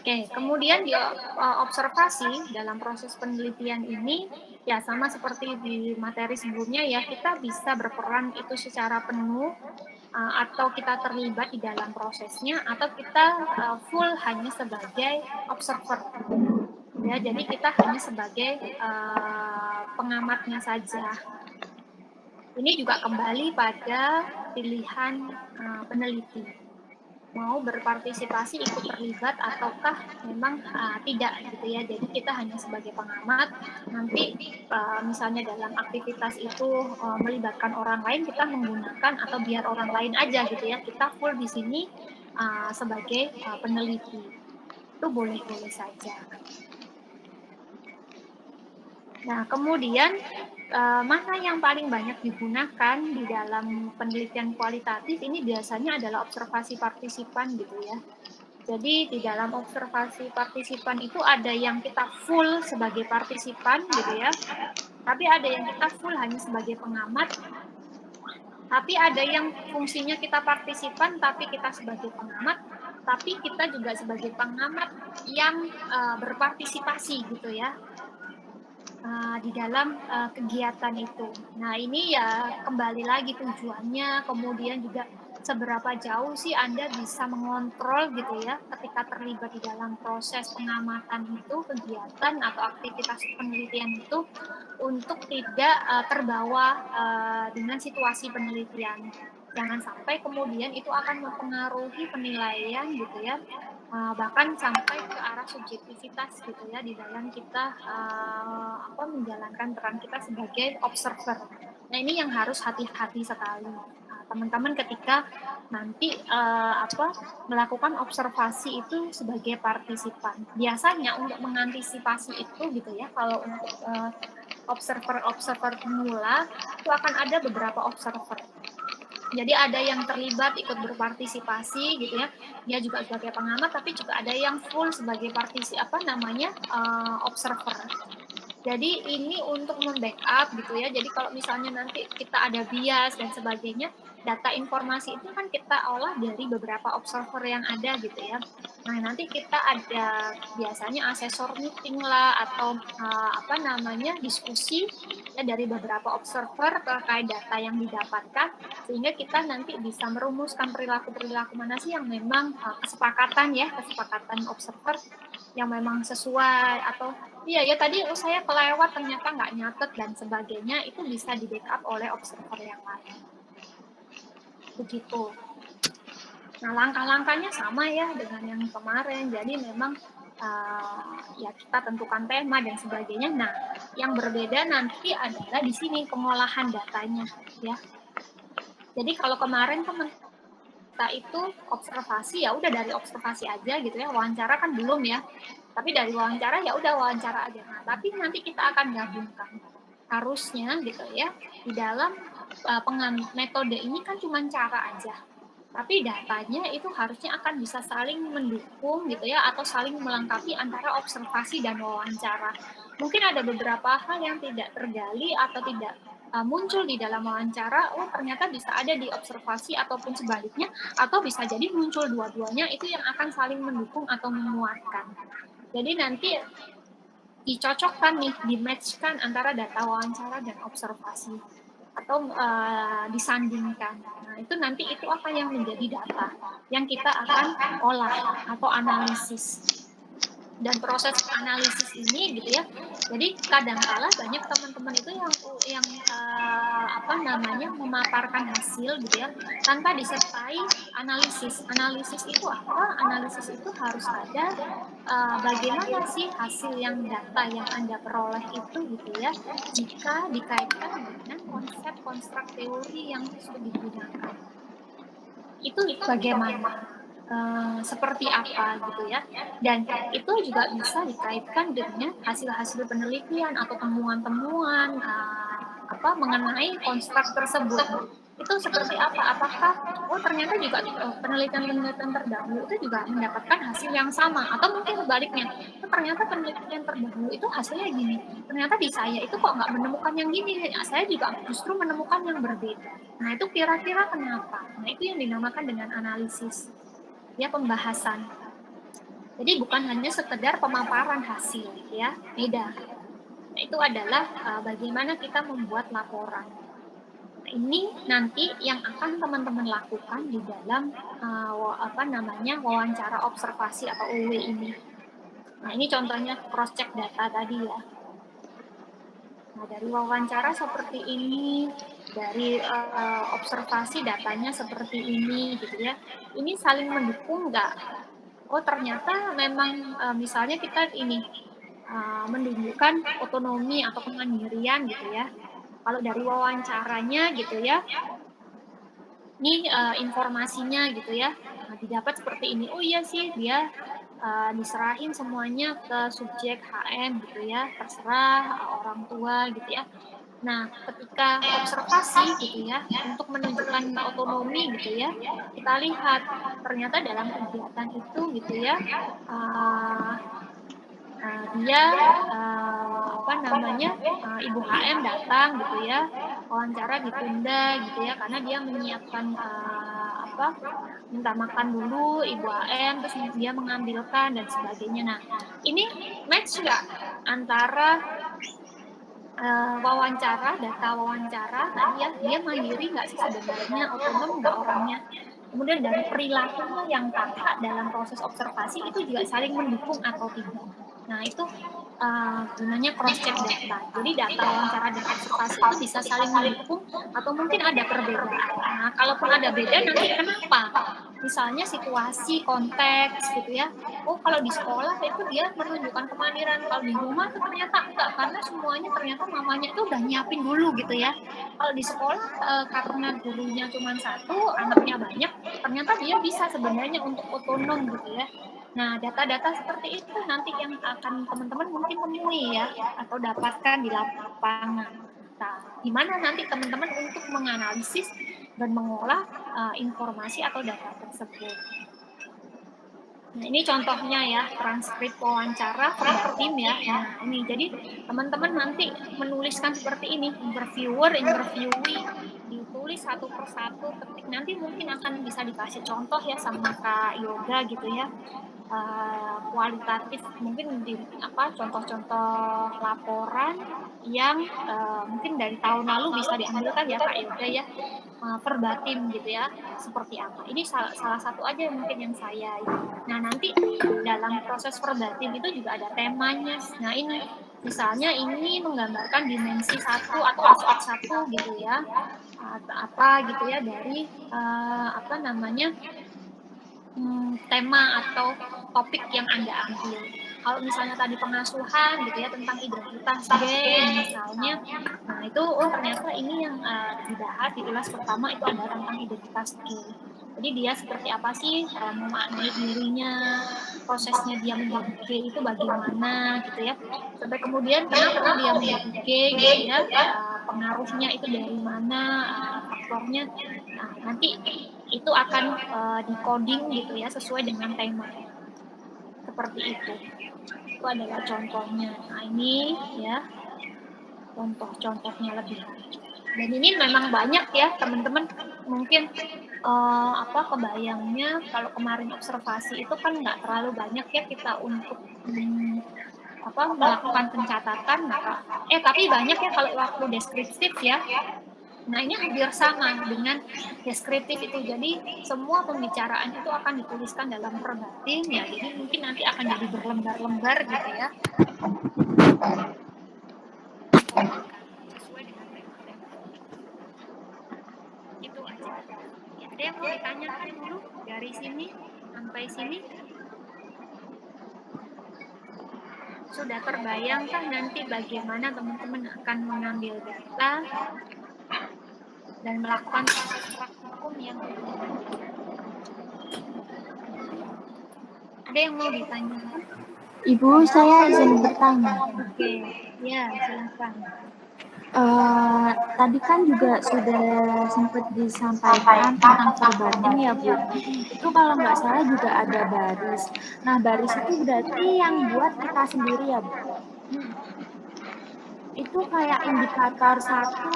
A: Oke, kemudian di observasi dalam proses penelitian ini, ya sama seperti di materi sebelumnya ya, kita bisa berperan itu secara penuh, atau kita terlibat di dalam prosesnya, atau kita, full hanya sebagai observer. Ya, jadi kita hanya sebagai, pengamatnya saja. Ini juga kembali pada pilihan, peneliti. Mau berpartisipasi, ikut terlibat, ataukah memang, tidak gitu ya. Jadi kita hanya sebagai pengamat, nanti, misalnya dalam aktivitas itu, melibatkan orang lain, kita menggunakan atau biar orang lain aja gitu ya, kita full di sini, sebagai, peneliti. Itu boleh-boleh saja. Nah, kemudian, mana yang paling banyak digunakan di dalam penelitian kualitatif ini biasanya adalah observasi partisipan gitu ya. Jadi di dalam observasi partisipan itu ada yang kita full sebagai partisipan gitu ya, tapi ada yang kita full hanya sebagai pengamat, tapi ada yang fungsinya kita partisipan tapi kita sebagai pengamat, tapi kita juga sebagai pengamat yang, berpartisipasi gitu ya. Di dalam, kegiatan itu. Nah, ini ya kembali lagi tujuannya, kemudian juga seberapa jauh sih Anda bisa mengontrol gitu ya, ketika terlibat di dalam proses pengamatan itu, kegiatan atau aktivitas penelitian itu, untuk tidak, terbawa, dengan situasi penelitian. Jangan sampai kemudian itu akan mempengaruhi penilaian gitu ya, bahkan sampai ke arah subjektivitas gitu ya di dalam kita, menjalankan peran kita sebagai observer. Nah ini yang harus hati-hati sekali, teman-teman ketika nanti, melakukan observasi itu sebagai partisipan. Biasanya untuk mengantisipasi itu gitu ya, kalau untuk, observer-observer pemula, itu akan ada beberapa observer. Jadi ada yang terlibat ikut berpartisipasi gitu ya, dia juga sebagai pengamat, tapi juga ada yang full sebagai observer. Jadi ini untuk membackup gitu ya, jadi kalau misalnya nanti kita ada bias dan sebagainya, data informasi itu kan kita olah dari beberapa observer yang ada gitu ya. Nah nanti kita ada biasanya asesor meeting lah atau, diskusi ya dari beberapa observer terkait data yang didapatkan, sehingga kita nanti bisa merumuskan perilaku-perilaku mana sih yang memang kesepakatan ya, kesepakatan observer yang memang sesuai atau iya ya tadi saya kelewat ternyata nggak nyatet dan sebagainya itu bisa di-backup oleh observer yang lain. Begitu. Nah, langkah-langkahnya sama ya dengan yang kemarin. Jadi memang ya kita tentukan tema dan sebagainya. Nah, yang berbeda nanti adalah di sini pengolahan datanya ya. Jadi kalau kemarin teman kita itu observasi ya udah dari observasi aja gitu ya. Wawancara kan belum ya. Tapi dari wawancara ya udah wawancara aja. Nah, tapi nanti kita akan gabungkan. Harusnya gitu ya di dalam metode ini kan cuma cara aja. Tapi datanya itu harusnya akan bisa saling mendukung gitu ya atau saling melengkapi antara observasi dan wawancara. Mungkin ada beberapa hal yang tidak tergali atau tidak muncul di dalam wawancara, oh ternyata bisa ada di observasi ataupun sebaliknya, atau bisa jadi muncul dua-duanya itu yang akan saling mendukung atau menguatkan. Jadi nanti dicocokkan nih, di-match-kan antara data wawancara dan observasi atau disandingkan. Nah, itu nanti itu akan yang menjadi data yang kita akan olah atau analisis. Dan proses analisis ini gitu ya. Jadi kadangkala banyak teman-teman itu yang apa namanya memaparkan hasil gitu ya tanpa disertai analisis. Analisis itu apa? Analisis itu harus ada bagaimana sih hasil yang data yang Anda peroleh itu gitu ya jika dikaitkan dengan konsep konstruk teori yang sudah digunakan. Itu bagaimana? Seperti apa gitu ya. Dan itu juga bisa dikaitkan dengan hasil-hasil penelitian atau temuan-temuan apa mengenai konstruk tersebut. Itu seperti apa? Apakah ternyata juga penelitian-penelitian terdahulu itu juga mendapatkan hasil yang sama atau mungkin sebaliknya. Ternyata penelitian terdahulu itu hasilnya gini. Ternyata di saya itu kok nggak menemukan yang gini. Saya juga justru menemukan yang berbeda. Nah, itu kira-kira kenapa? Nah, itu yang dinamakan dengan analisis. Ya, pembahasan. Jadi bukan hanya sekedar pemaparan hasil, ya, beda. Nah, itu adalah bagaimana kita membuat laporan. Nah, ini nanti yang akan teman-teman lakukan di dalam apa namanya wawancara observasi atau UW ini. Nah, ini contohnya cross check data tadi ya. Nah, dari wawancara seperti ini, dari observasi datanya seperti ini, gitu ya. Ini saling mendukung nggak? Oh, ternyata memang misalnya kita ini menunjukkan otonomi atau kemandirian gitu ya. Kalau dari wawancaranya gitu ya, ini informasinya gitu ya, nah, didapat seperti ini. Oh iya sih, dia diserahin semuanya ke subjek HM gitu ya, terserah orang tua gitu ya. Nah, ketika observasi gitu ya, untuk menunjukkan otonomi gitu ya, kita lihat ternyata dalam kegiatan itu gitu ya, dia apa namanya ibu HM datang gitu ya, wawancara ditunda gitu ya, karena dia menyiapkan apa minta makan dulu ibu HM, terus dia mengambilkan dan sebagainya. Nah, ini match nggak antara wawancara, data wawancara tadi ya, dia mandiri nggak sih sebenarnya, otonom nggak orangnya. Kemudian dari perilakunya yang tampak dalam proses observasi itu juga saling mendukung atau tidak. Nah, itu gunanya cross check data. Jadi data wawancara dan observasi itu bisa saling mendukung atau mungkin ada perbedaan. Nah, kalaupun ada beda nanti kenapa? Misalnya situasi, konteks gitu ya. Oh, kalau di sekolah itu dia menunjukkan kemandirian, kalau di rumah tuh ternyata enggak, karena semuanya ternyata mamanya itu udah nyiapin dulu gitu ya. Kalau di sekolah karena gurunya cuma satu, anaknya banyak, ternyata dia bisa sebenarnya untuk otonom gitu ya. Nah, data-data seperti itu nanti yang akan teman-teman mungkin temui ya, atau dapatkan di lapangan. Nah, di mana nanti teman-teman untuk menganalisis dan mengolah informasi atau data tersebut. Nah, ini contohnya ya, transkrip wawancara verbatim ya. Nah, ini jadi teman-teman nanti menuliskan seperti ini, interviewer, interviewee, ditulis satu persatu, ketik. Nanti mungkin akan bisa dikasih contoh ya sama Kak Yoga gitu ya. kualitatif mungkin contoh-contoh laporan yang, mungkin dari tahun lalu bisa diambilkan ya, Kak, ya udah ya, verbatim gitu ya, seperti apa. Ini salah salah satu aja mungkin yang saya ini. Nah, nanti dalam proses verbatim itu juga ada temanya. Nah, ini misalnya ini menggambarkan dimensi satu atau aspek satu gitu ya, atau apa gitu ya dari, tema atau topik yang Anda ambil. Kalau misalnya tadi pengasuhan gitu ya tentang identitas gay misalnya, nah itu, oh ternyata ini yang, dibahas di ulas pertama itu adalah tentang identitas gay. Jadi dia seperti apa sih, memaknai dirinya, prosesnya dia menjadi gay itu bagaimana gitu ya. Sampai kemudian kenapa dia menjadi gay gitu ya, pengaruhnya itu dari mana, faktornya. Nah, nanti itu akan, di-coding gitu ya sesuai dengan temanya, seperti itu. Itu adalah contohnya. Nah, ini ya contoh-contohnya lebih lanjut. Dan ini memang banyak ya teman-teman, mungkin, kebayangnya kalau kemarin observasi itu kan nggak terlalu banyak ya kita untuk, melakukan pencatatan, tapi banyak ya kalau waktu deskriptif ya. Nah, ini hampir sama dengan deskriptif itu. Jadi, semua pembicaraan itu akan dituliskan dalam verbatim ya, jadi mungkin nanti akan jadi berlembar-lembar gitu ya, dikodekan sesuai dengan tema-tema. Itu aja. Ya, ada yang mau ditanyakan dulu dari sini sampai sini? Sudah terbayangkah nanti bagaimana teman-teman akan mengambil data dan melakukan proses praktikum yang bagaimana? Ada yang mau ditanyakan?
C: Ibu, saya izin bertanya.
A: Oke, ya silakan.
C: Tadi kan juga sudah sempat disampaikan tentang verbatim ya Bu. Itu kalau nggak salah juga ada baris. Nah baris itu berarti yang buat kita sendiri ya Bu. Itu kayak indikator 1,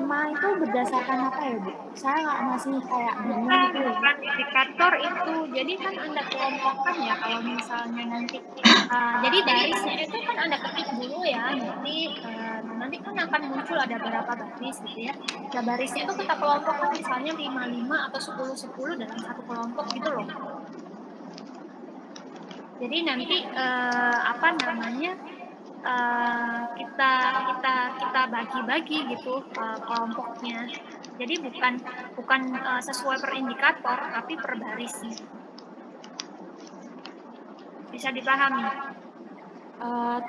C: 5 itu berdasarkan apa ya Bu? Saya masih kayak bingung gitu ya.
A: Bukan indikator itu, jadi kan Anda kelompokkan ya kalau misalnya nanti, jadi barisnya itu kan Anda ketik dulu ya, nanti kan akan muncul ada berapa baris gitu ya. Nah barisnya itu kita kelompokkan misalnya 5 5 atau 10 10 dalam satu kelompok gitu loh. Jadi nanti, kita kita kita bagi-bagi gitu, kelompoknya. Jadi bukan bukan, sesuai per indikator, tapi per barisnya. Bisa dipahami?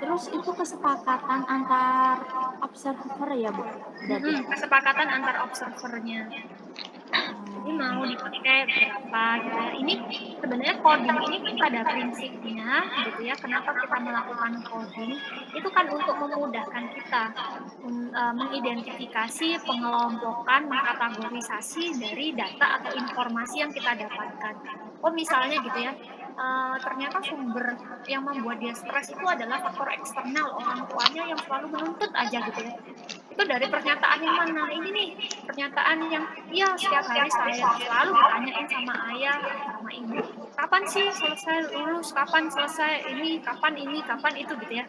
C: Terus itu kesepakatan antar observer ya Bu?
A: Kesepakatan antar observernya. Jadi mau dipakai berapa gitu ya. Ini sebenarnya coding ini kan pada prinsipnya gitu ya, kenapa kita melakukan coding, itu kan untuk memudahkan kita mengidentifikasi, pengelompokan, mengkategorisasi dari data atau informasi yang kita dapatkan. Oh misalnya gitu ya, ternyata sumber yang membuat dia stres itu adalah faktor eksternal, orang tuanya yang selalu menuntut aja gitu ya. Itu dari pernyataan yang mana? Ini nih, pernyataan yang, "Iya, setiap hari saya selalu ditanyain sama ayah atau sama ibu, kapan sih selesai lulus, kapan selesai ini, kapan itu," gitu ya.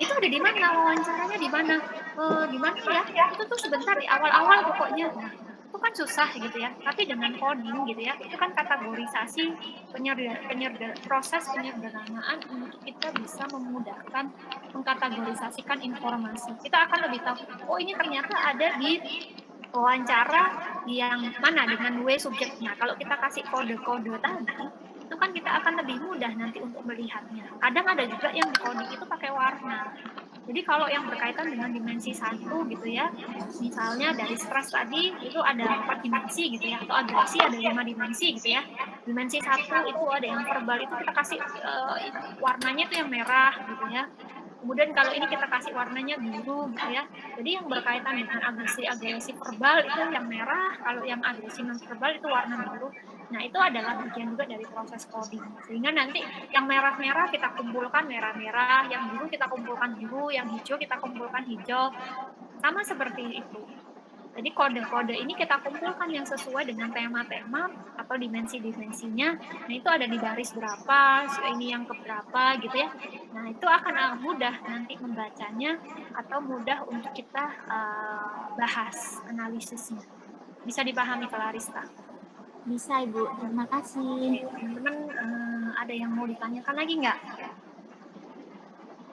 A: Itu ada di mana, wawancaranya di mana? Di mana ya? Itu tuh sebentar di awal-awal pokoknya. Nah, itu kan susah gitu ya, tapi dengan coding gitu ya, itu kan kategorisasi proses penyederhanaan untuk kita bisa memudahkan mengkategorisasikan informasi. Kita akan lebih tahu, oh ini ternyata ada di wawancara yang mana dengan W subjeknya. Kalau kita kasih kode-kode tadi, itu kan kita akan lebih mudah nanti untuk melihatnya. Kadang ada juga yang di coding itu pakai warna. Jadi kalau yang berkaitan dengan dimensi satu gitu ya, misalnya dari stres tadi itu ada 4 dimensi gitu ya, atau agresi ada 5 dimensi gitu ya. Dimensi satu itu ada yang verbal itu kita kasih warnanya itu yang merah gitu ya. Kemudian kalau ini kita kasih warnanya biru gitu ya. Jadi yang berkaitan dengan agresi-agresi verbal itu yang merah, kalau yang agresi non verbal itu warna biru. Nah, itu adalah bagian juga dari proses coding. Sehingga nanti yang merah-merah kita kumpulkan merah-merah, yang biru kita kumpulkan biru, yang hijau kita kumpulkan hijau. Sama seperti itu. Jadi kode-kode ini kita kumpulkan yang sesuai dengan tema-tema atau dimensi-dimensinya. Nah, itu ada di baris berapa, ini yang keberapa gitu ya. Nah, itu akan mudah nanti membacanya atau mudah untuk kita bahas analisisnya. Bisa dipahami Clarista?
C: Bisa Ibu, terima kasih.
A: Teman-teman ada yang mau ditanyakan lagi nggak?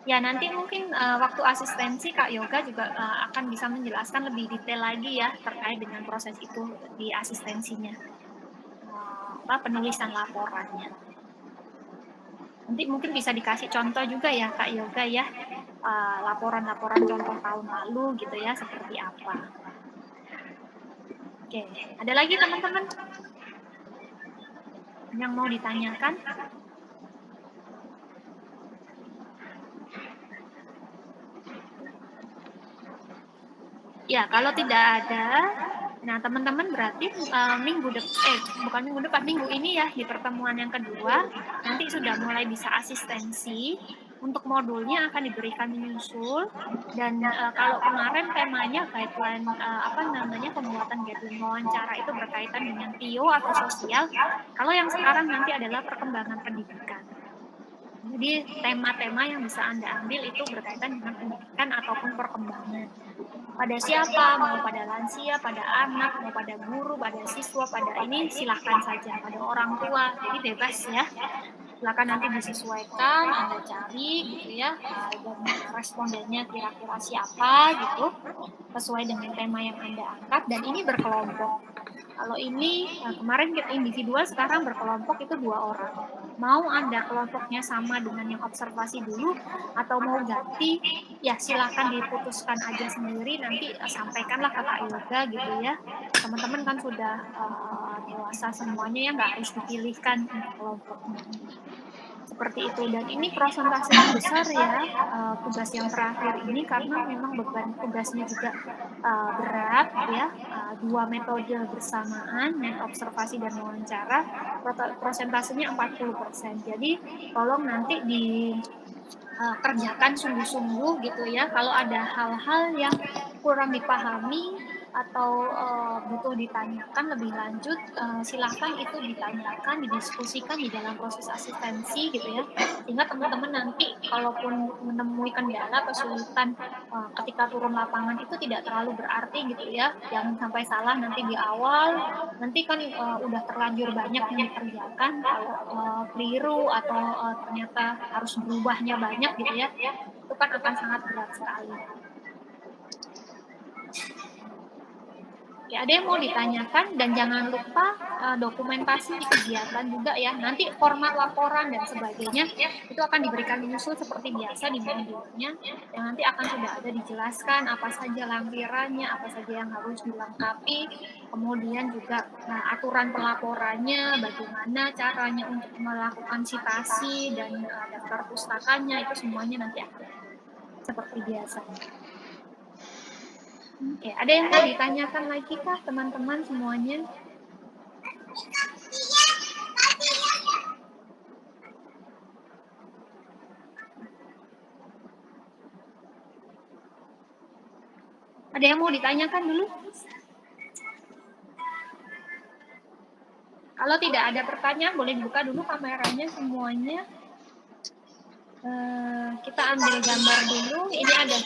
A: Ya, nanti mungkin waktu asistensi Kak Yoga juga akan bisa menjelaskan lebih detail lagi ya terkait dengan proses itu di asistensinya. Penulisan laporannya. Nanti mungkin bisa dikasih contoh juga ya Kak Yoga ya, laporan-laporan contoh tahun lalu gitu ya, seperti apa. Oke, ada lagi teman-teman yang mau ditanyakan? Ya, kalau tidak ada, nah teman-teman berarti minggu ini ya di pertemuan yang kedua nanti sudah mulai bisa asistensi. Untuk modulnya akan diberikan menyusul dan kalau kemarin temanya guideline pembuatan guideline wawancara itu berkaitan dengan PIO atau sosial. Kalau yang sekarang nanti adalah perkembangan pendidikan. Jadi tema-tema yang bisa Anda ambil itu berkaitan dengan pendidikan ataupun perkembangan. Pada siapa, mau pada lansia, pada anak, mau pada guru, pada siswa, pada ini silahkan saja, pada orang tua, jadi bebas ya. Silahkan nanti disesuaikan, Anda cari gitu ya, dan respondennya kira-kira siapa gitu, sesuai dengan tema yang Anda angkat, dan ini berkelompok. Kalau ini kemarin kita individual, sekarang berkelompok itu 2 orang. Mau Anda kelompoknya sama dengan yang observasi dulu atau mau ganti, ya silakan diputuskan aja sendiri, nanti sampaikanlah ke Kak Yoga gitu ya. Teman-teman kan sudah dewasa semuanya ya, nggak harus dipilihkan untuk kelompoknya. Seperti itu, dan ini prosentasenya besar ya tugas yang terakhir ini karena memang beban tugasnya juga berat ya, 2 metode bersamaan, observasi dan wawancara, prosentasenya 40%. Jadi tolong nanti dikerjakan sungguh-sungguh gitu ya. Kalau ada hal-hal yang kurang dipahami atau butuh ditanyakan lebih lanjut, silahkan itu ditanyakan, didiskusikan di dalam proses asistensi gitu ya, sehingga teman-teman nanti kalaupun menemui kendala, kesulitan ketika turun lapangan itu tidak terlalu berarti gitu ya, jangan sampai salah nanti di awal, nanti kan udah terlanjur banyak yang dikerjakan, kalau keliru atau ternyata harus berubahnya banyak gitu ya, itu kan akan sangat berat sekali. Ya, ada yang mau ditanyakan, dan jangan lupa dokumentasi kegiatan juga ya. Nanti format laporan dan sebagainya itu akan diberikan menyusul seperti biasa di modulnya, yang nanti akan sudah ada dijelaskan apa saja lampirannya, apa saja yang harus dilengkapi, kemudian juga aturan pelaporannya, bagaimana caranya untuk melakukan citasi dan daftar pustakanya, itu semuanya nanti akan seperti biasa. Oke, ada yang mau ditanyakan lagi kah teman-teman semuanya? Ada yang mau ditanyakan dulu? Kalau tidak ada pertanyaan, boleh buka dulu kameranya semuanya. Kita ambil gambar dulu. Ini ada.